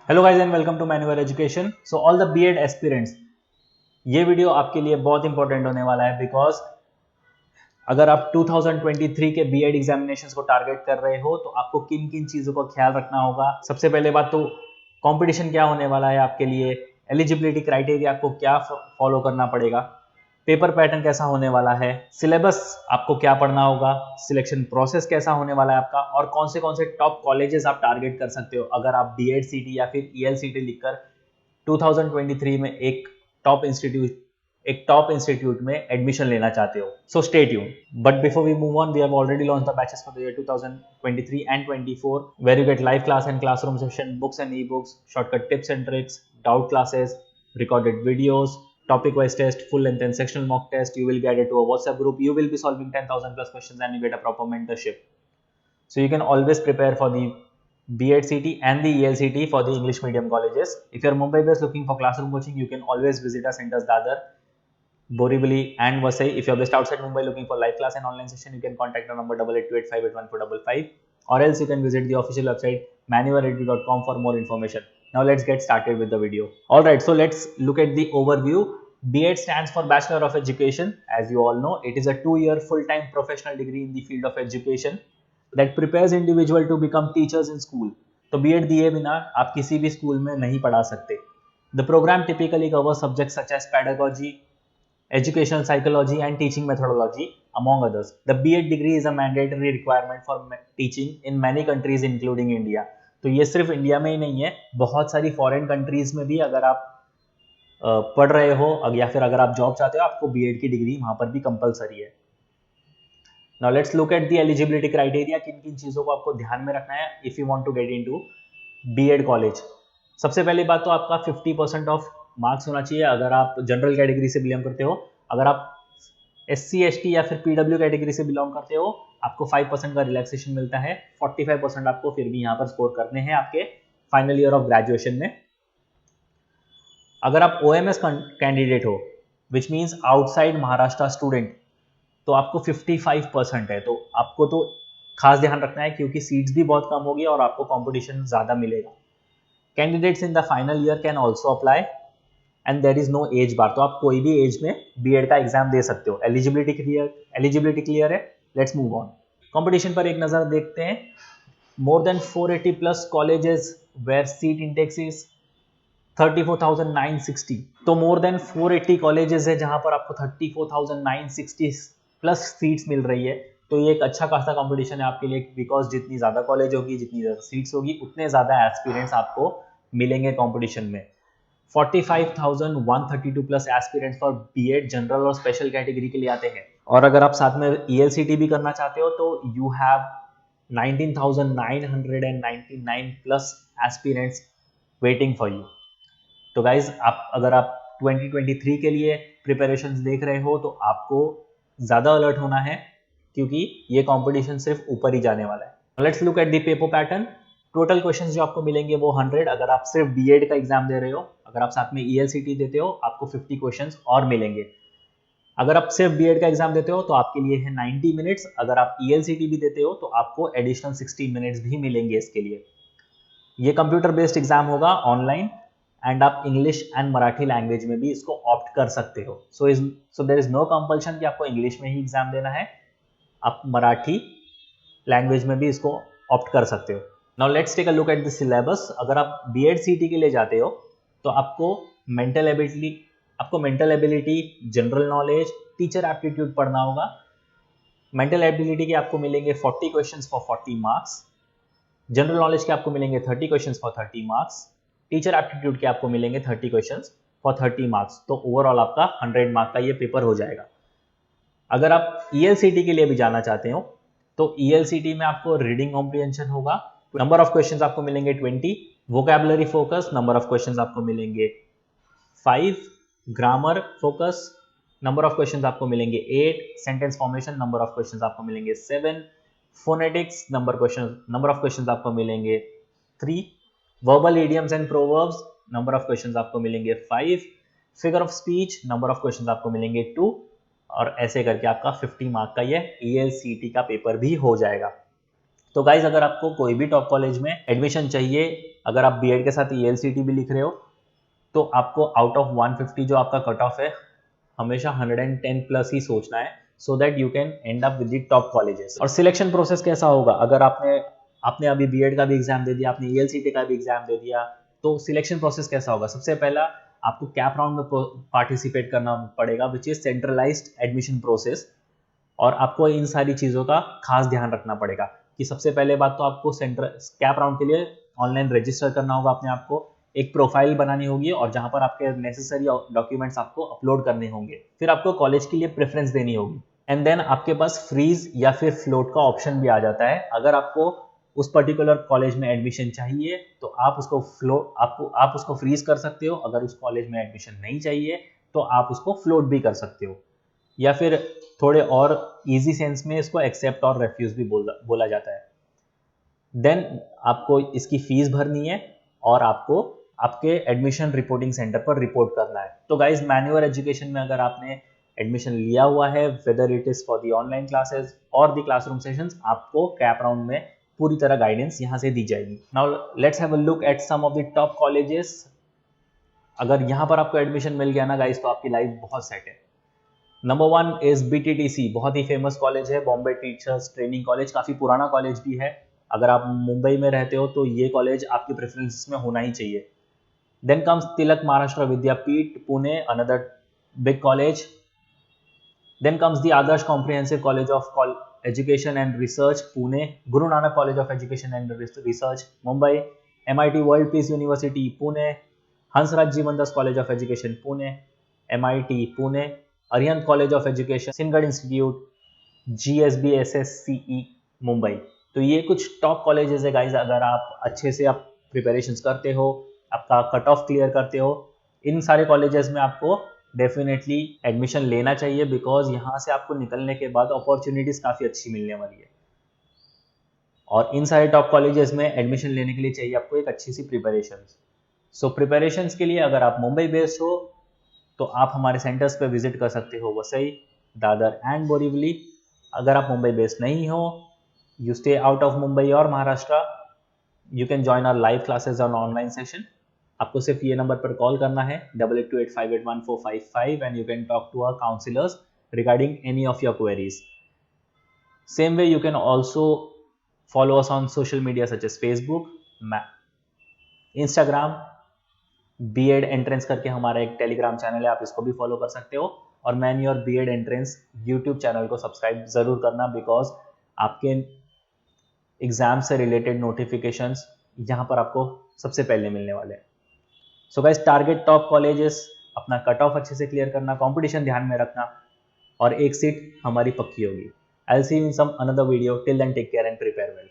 Hello guys and welcome to manual education. So all the BEd aspirants, ये video आपके लिए बहुत important होने वाला है बिकॉज अगर आप 2023 के बीएड एग्जामिनेशंस को टारगेट कर रहे हो तो आपको किन किन चीज़ों का ख्याल रखना होगा। सबसे पहले बात तो कंपटीशन क्या होने वाला है आपके लिए, एलिजिबिलिटी क्राइटेरिया आपको क्या फॉलो करना पड़ेगा, पेपर पैटर्न कैसा होने वाला है, सिलेबस आपको क्या पढ़ना होगा, सिलेक्शन प्रोसेस कैसा होने वाला है आपका, और कौन से टॉप कॉलेजेस आप टारगेट कर सकते हो अगर आप बीएड सीटी या फिर ईएलसीटी लिखकर 2023 में एक टॉप इंस्टीट्यूट में एडमिशन लेना चाहते हो। So stay tune. But before we move on, we have already launch the batches for the year 2023 and 24 where you get live class and classroom session, books and ebooks, shortcut tips and tricks, doubt classes, recorded videos, topic wise test, full length and sectional mock test. You will be added to a WhatsApp group. You will be solving 10,000 plus questions and you get a proper mentorship. So you can always prepare for the BEd CT and the ELCT for the English medium colleges. If you are Mumbai based looking for classroom coaching, you can always visit our centers Dadar, Borivali and Vasai. If you are based outside Mumbai looking for live class and online session, you can contact our number 8828581455, or else you can visit the official website manualedu.com for more information. Now let's get started with the video. Alright, so let's look at the overview. BEd stands for Bachelor of Education. As you all know, it is a 2-year full-time professional degree in the field of education that prepares individual to become teachers in school. तो BEd दिए बिना आप किसी भी school में नहीं पढ़ा सकते. The program typically covers subjects such as pedagogy, educational psychology and teaching methodology among others. The BEd degree is a mandatory requirement for teaching in many countries including India. तो ये सिर्फ इंडिया में ही नहीं है, बहुत सारी फॉरेन कंट्रीज में भी अगर आप पढ़ रहे हो या फिर अगर आप जॉब चाहते हो, आपको बीएड की डिग्री वहां पर भी कंपलसरी है. Now let's look at the eligibility criteria. किन किन चीज़ों को आपको ध्यान में रखना है if you want to get into BEd college. सबसे पहली बात तो आपका 50% ऑफ मार्क्स होना चाहिए अगर आप जनरल कैटेगरी से बिलोंग करते हो. अगर आप SC ST या फिर PW कैटेगरी से बिलोंग करते हो, आपको 5% का रिलैक्सेशन मिलता है. 45% आपको फिर भी यहाँ पर स्कोर करने हैं आपके फाइनल ईयर ऑफ ग्रेजुएशन में. अगर आप OMS कैंडिडेट हो, which means outside Maharashtra student, तो आपको 55% है. तो आपको तो खास ध्यान रखना है क्योंकि सीट्स भी बहुत कम होगी और आपको कंपटीशन ज़्यादा मिलेगा. Candidates in the final year can also apply and there is no age bar. तो आप कोई भी एज में बीएड का एग्जाम दे सकते हो. एलिजिबिलिटी क्लियर है. Let's move on. कंपटीशन पर एक नज़र देखते हैं. More than 480 plus colleges where seat index is 34,960. तो मोर देन 480 कॉलेजेस है जहां पर आपको 34,960 प्लस सीट्स मिल रही है. तो ये एक अच्छा खासा कंपटीशन है आपके लिए बिकॉज जितनी ज़्यादा कॉलेज होगी, जितनी ज़्यादा सीट्स होगी, उतने ज़्यादा एस्पिरेंट्स आपको मिलेंगे कंपटीशन में. 45,132 plus aspirants for BEd general और स्पेशल कैटेगरी के लिए आते हैं. और अगर आप साथ में ईएलसीटी भी करना चाहते हो तो you have 19,999 plus aspirants waiting for you. तो गाइज अगर आप 2023 के लिए प्रिपरेशंस देख रहे हो तो आपको ज़्यादा अलर्ट होना है क्योंकि ये कंपटीशन सिर्फ ऊपर ही जाने वाला है. Let's look at the paper pattern. Total questions जो आपको मिलेंगे वो 100 अगर आप सिर्फ बीएड का एग्जाम दे रहे हो. अगर आप साथ में ईएलसीटी देते हो आपको 50 क्वेश्चंस और मिलेंगे. अगर आप सिर्फ बीएड का एग्जाम देते हो तो आपके लिए है 90 मिनट्स. अगर आप ईएलसीटी भी देते हो तो आपको एडिशनल 60 मिनट्स भी मिलेंगे इसके लिए. ये कंप्यूटर बेस्ड एग्जाम होगा ऑनलाइन एंड आप इंग्लिश एंड मराठी लैंग्वेज में भी इसको ऑप्ट कर सकते हो. So there is no compulsion कि आपको इंग्लिश में ही एग्जाम देना है. आप मराठी लैंग्वेज में भी इसको ऑप्ट कर सकते हो. Now let's take a look at the syllabus. अगर आप बीएड सीटी के लिए जाते हो तो आपको mental ability, general knowledge, teacher aptitude पढ़ना होगा. मेंटल एबिलिटी के आपको मिलेंगे 40 questions for 40 marks. General knowledge के आपको मिलेंगे 30 questions for 30 marks. Teacher aptitude के आपको मिलेंगे 30 क्वेश्चंस फॉर 30 मार्क्स. तो ओवरऑल आपका 100 मार्क का ये पेपर हो जाएगा. अगर आप ईएलसीटी के लिए भी जाना चाहते हो तो ईएलसीटी में आपको रीडिंग कॉम्प्रिहेंशन होगा. नंबर ऑफ क्वेश्चंस आपको मिलेंगे 20. Vocabulary focus number of questions आपको मिलेंगे 5. Grammar focus number of questions आपको मिलेंगे 8. Sentence formation number of questions आपको मिलेंगे 7. फोनेटिक्स नंबर ऑफ क्वेश्चंस आपको मिलेंगे 3. Verbal idioms and proverbs number of questions आपको मिलेंगे 5. Figure of speech number of questions आपको मिलेंगे 2. और ऐसे करके आपका 50 मार्क का ये ईएलसीटी का पेपर भी हो जाएगा. तो गाइज अगर आपको कोई भी टॉप कॉलेज में एडमिशन चाहिए, अगर आप बीएड के साथ ELCT भी लिख रहे हो, तो आपको आउट ऑफ 150 जो आपका कट ऑफ है, हमेशा 110 प्लस ही सोचना है, so that you can and up with the top colleges. और सिलेक्शन प्रोसेस कैसा होगा, अगर आपने अभी बीएड का भी एग्जाम दे दिया, आपने ELCT का भी एग्जाम दे दिया, तो सिलेक्शन प्रोसेस कैसा होगा? सबसे पहला आपको कैप राउंड में पार्टिसिपेट करना पड़ेगा, which is centralised admission process. और आपको इन सारी चीज़ों का खास ध्यान रखना पड़ेगा कि सबसे पहले बात तो आपको कैप राउंड के लिए ऑनलाइन रजिस्टर करना होगा अपने आप को, एक प्रोफाइल बनानी होगी और जहां पर आपके नेसेसरी डॉक्यूमेंट्स आपको अपलोड करने होंगे। फिर आपको कॉलेज के लिए प्रेफरेंस देनी होगी एंड देन आपके पास फ्रीज या फिर फ्लोट का ऑप्शन भी आ जाता है। अगर आपको उस पर्टिकुलर कॉलेज में एडमिशन चाहिए तो आप उसको फ्रीज कर सकते हो, अगर उस कॉलेज में एडमिशन नहीं चाहिए तो आप उसको फ्लोट भी कर सकते हो, या फिर थोड़े और इजी सेंस में इसको एक्सेप्ट और रेफ्यूज भी बोला जाता है। देन आपको इसकी फीस भरनी है और आपको आपके एडमिशन रिपोर्टिंग सेंटर पर रिपोर्ट करना है। तो गाइज मैन्युअल एजुकेशन में अगर आपने एडमिशन लिया हुआ है, whether it is for the online classes और दी क्लासरूम सेशंस, आपको कैप राउंड में पूरी तरह गाइडेंस यहाँ से दी जाएगी। Now let's have a look at some of the top colleges. अगर यहाँ पर आपको एडमिशन मिल गया ना गाइज, तो आपकी लाइफ बहुत सेट है। नंबर 1 इज BTTC, बहुत ही फेमस कॉलेज है, बॉम्बे टीचर्स ट्रेनिंग कॉलेज, काफी पुराना कॉलेज भी है। अगर आप मुंबई में रहते हो तो ये कॉलेज आपके प्रेफरेंसेस में होना ही चाहिए। Then comes Tilak Maharashtra Vidyapeeth Pune, another big college. Then comes the Adarsh Comprehensive College of Education and Research, Pune, Guru Nanak College of Education and Research, Mumbai, MIT World Peace University, Pune, Hansraj Jivandas College of Education, Pune, MIT, Pune, Arihant College of Education, Singad Institute, GSB SSCE, Mumbai. तो ये कुछ top colleges है guys. अगर आप अच्छे से आप preparations करते हो, आपका कट ऑफ क्लियर करते हो, इन सारे कॉलेजेस में आपको डेफिनेटली एडमिशन लेना चाहिए, बिकॉज यहाँ से आपको निकलने के बाद अपॉर्चुनिटीज काफ़ी अच्छी मिलने वाली है। और इन सारे टॉप कॉलेजेस में एडमिशन लेने के लिए चाहिए आपको एक अच्छी सी प्रिपरेशन। सो प्रिपरेशंस के लिए अगर आप मुंबई बेस्ड हो तो आप हमारे सेंटर्स पे विजिट कर सकते हो, वसई, दादर एंड बोरीवली। अगर आप मुंबई बेस्ड नहीं हो, you stay out of Mumbai और Maharashtra, you can join our live classes on online session. आपको सिर्फ ये नंबर पर कॉल करना है 8828581455 and you can talk to our counsellors regarding any of your queries. Same way you can also follow us on social media such as Facebook, Instagram. B Ed entrance करके हमारा एक Telegram channel है, आप इसको भी follow कर सकते हो। और main your BEd entrance YouTube channel को सब्सक्राइब जरूर करना, बिकॉज आपके एग्जाम से रिलेटेड नोटिफिकेशंस यहाँ पर आपको सबसे पहले मिलने वाले हैं। So guys, target top colleges, अपना कट ऑफ अच्छे से क्लियर करना, कंपटीशन ध्यान में रखना और एक सीट हमारी पक्की होगी। I will see you in some another video. Till then take care and prepare well.